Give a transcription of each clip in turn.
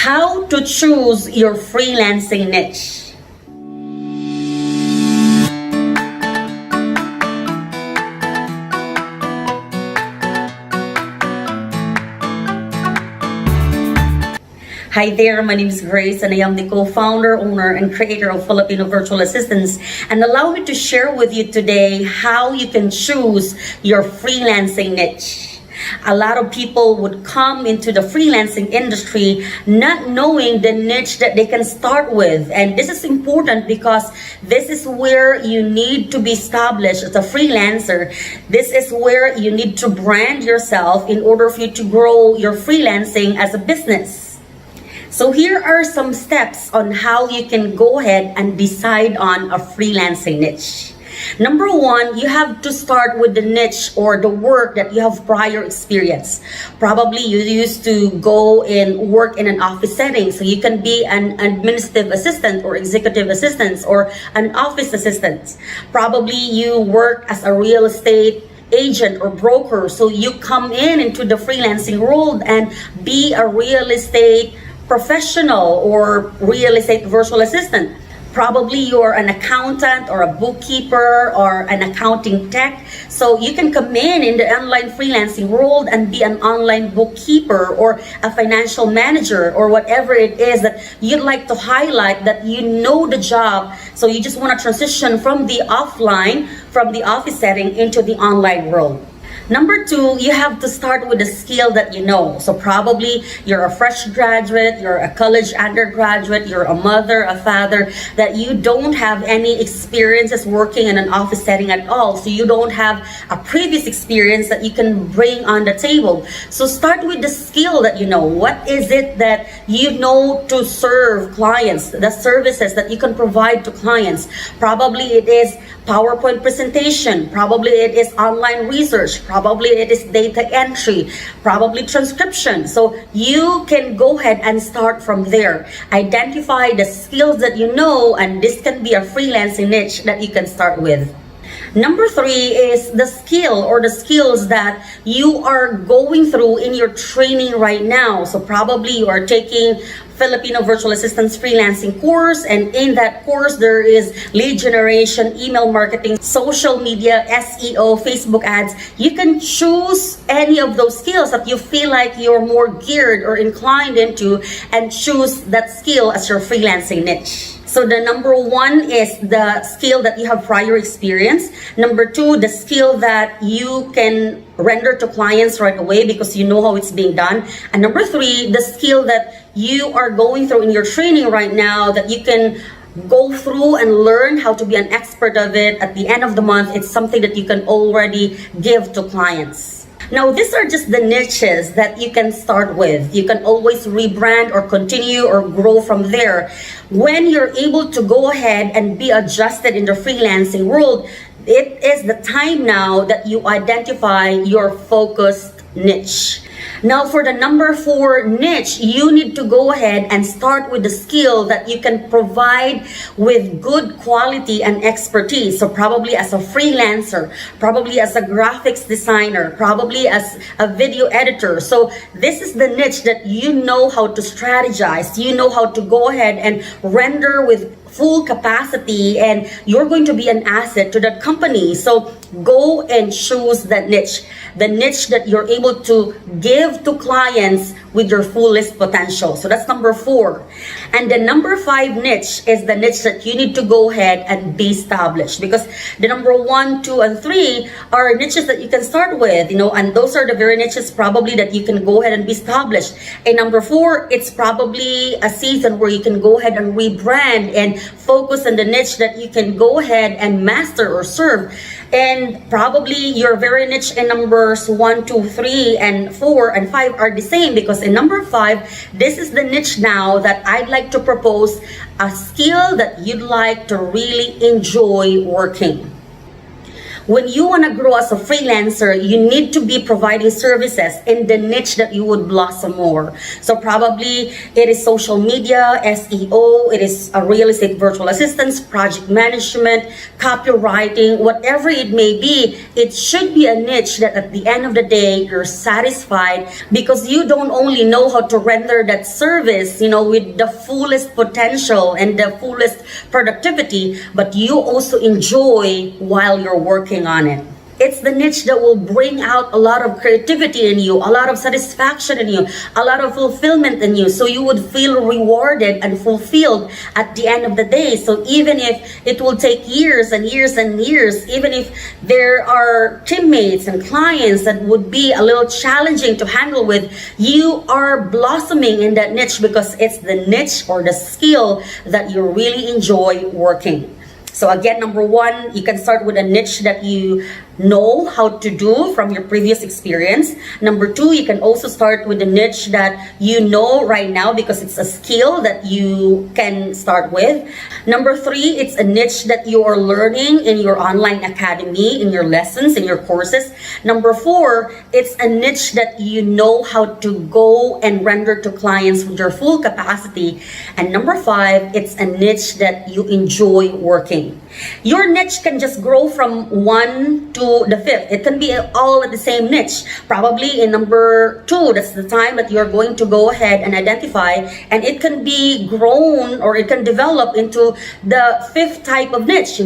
How to choose your freelancing niche. Hi there, my name is Grace and I am the co-founder, owner, and creator of Filipino Virtual Assistants. And allow me to share with you today how you can choose your freelancing niche. A lot of people would come into the freelancing industry not knowing the niche that they can start with. And this is important because this is where you need to be established as a freelancer. This is where you need to brand yourself in order for you to grow your freelancing as a business. So here are some steps on how you can go ahead and decide on a freelancing niche. Number one, you have to start with the niche or the work that you have prior experience. Probably you used to go and work in an office setting, so you can be an administrative assistant or executive assistant or an office assistant. Probably you work as a real estate agent or broker, so you come into the freelancing world and be a real estate professional or real estate virtual assistant. Probably you're an accountant or a bookkeeper or an accounting tech. So you can come in the online freelancing world and be an online bookkeeper or a financial manager or whatever it is that you'd like to highlight that you know the job. So you just want to transition from the offline, from the office setting into the online world. Number two, you have to start with the skill that you know. So probably you're a fresh graduate, you're a college undergraduate, you're a mother, a father, that you don't have any experiences working in an office setting at all. So you don't have a previous experience that you can bring on the table. So start with the skill that you know. What is it that you know to serve clients, the services that you can provide to clients? Probably it is PowerPoint presentation, probably it is online research, probably it is data entry, probably transcription. So you can go ahead and start from there. Identify the skills that you know, and this can be a freelancing niche that you can start with. Number three is the skill or the skills that you are going through in your training right now. So probably you are taking Filipino Virtual Assistants freelancing course, and in that course there is lead generation, email marketing, social media, SEO, Facebook ads. You can choose any of those skills that you feel like you're more geared or inclined into and choose that skill as your freelancing niche. So the number one is the skill that you have prior experience. Number two, the skill that you can render to clients right away because you know how it's being done. And number three, the skill that you are going through in your training right now that you can go through and learn how to be an expert of it. At the end of the month, it's something that you can already give to clients. Now, these are just the niches that you can start with. You can always rebrand or continue or grow from there. When you're able to go ahead and be adjusted in the freelancing world, it is the time now that you identify your focused niche. Now, for the number four niche, you need to go ahead and start with the skill that you can provide with good quality and expertise. So probably as a freelancer, probably as a graphics designer, probably as a video editor. So this is the niche that you know how to strategize, you know how to go ahead and render with full capacity, and you're going to be an asset to that company. So go and choose that niche, the niche that you're able to give to clients with your fullest potential. So that's number four. And the number five niche is the niche that you need to go ahead and be established, because the number one, two, and three are niches that you can start with, and those are the very niches probably that you can go ahead and be established. And number four, it's probably a season where you can go ahead and rebrand and focus on the niche that you can go ahead and master or serve. And probably your very niche in numbers 1, 2, 3, and 4, and 5 are the same, because in number 5, this is the niche now that I'd like to propose a skill that you'd like to really enjoy working. when you want to grow as a freelancer, you need to be providing services in the niche that you would blossom more. So probably it is social media, SEO, it is a real estate virtual assistance, project management, copywriting, whatever it may be. It should be a niche that at the end of the day, you're satisfied because you don't only know how to render that service, with the fullest potential and the fullest productivity, but you also enjoy while you're working on it. It's the niche that will bring out a lot of creativity in you, a lot of satisfaction in you, a lot of fulfillment in you. So you would feel rewarded and fulfilled at the end of the day. So even if it will take years and years and years, even if there are teammates and clients that would be a little challenging to handle with, you are blossoming in that niche because it's the niche or the skill that you really enjoy working. So again, number one, you can start with a niche that you know how to do from your previous experience. Number two, you can also start with a niche that you know right now because it's a skill that you can start with. Number three, it's a niche that you are learning in your online academy, in your lessons, in your courses. Number four, it's a niche that you know how to go and render to clients with your full capacity. And number five, it's a niche that you enjoy working. Your niche can just grow from 1 to the 5th. It can be all at the same niche. Probably in number 2, that's the time that you're going to go ahead and identify, and it can be grown or it can develop into the 5th type of niche,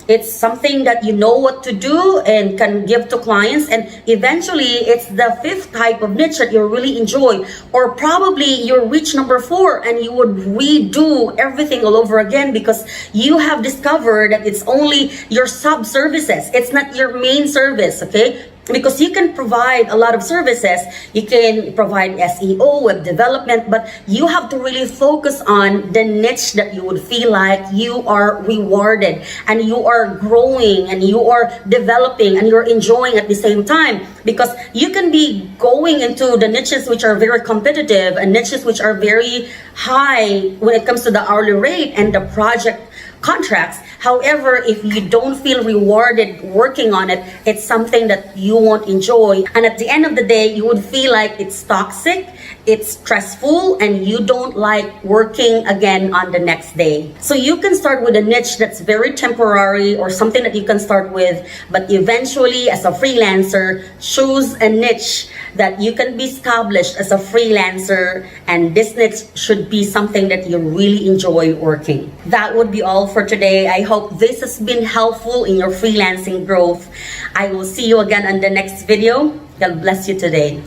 It's something that you know what to do and can give to clients, and eventually it's the 5th type of niche that you really enjoy. Or probably you'll reach number 4 and you would redo everything all over again because you have discovered that it's only your sub-services. It's not your main service, okay? Because you can provide a lot of services, you can provide SEO, web development, but you have to really focus on the niche that you would feel like you are rewarded and you are growing and you are developing and you're enjoying at the same time. Because you can be going into the niches which are very competitive and niches which are very high when it comes to the hourly rate and the project contracts. However, if you don't feel rewarded working on it, it's something that you won't enjoy. And at the end of the day, you would feel like it's toxic, it's stressful, and you don't like working again on the next day. So you can start with a niche that's very temporary or something that you can start with, but eventually as a freelancer, choose a niche that you can be established as a freelancer, and this niche should be something that you really enjoy working. That would be all for today. I hope this has been helpful in your freelancing growth. I will see you again on the next video. God bless you today.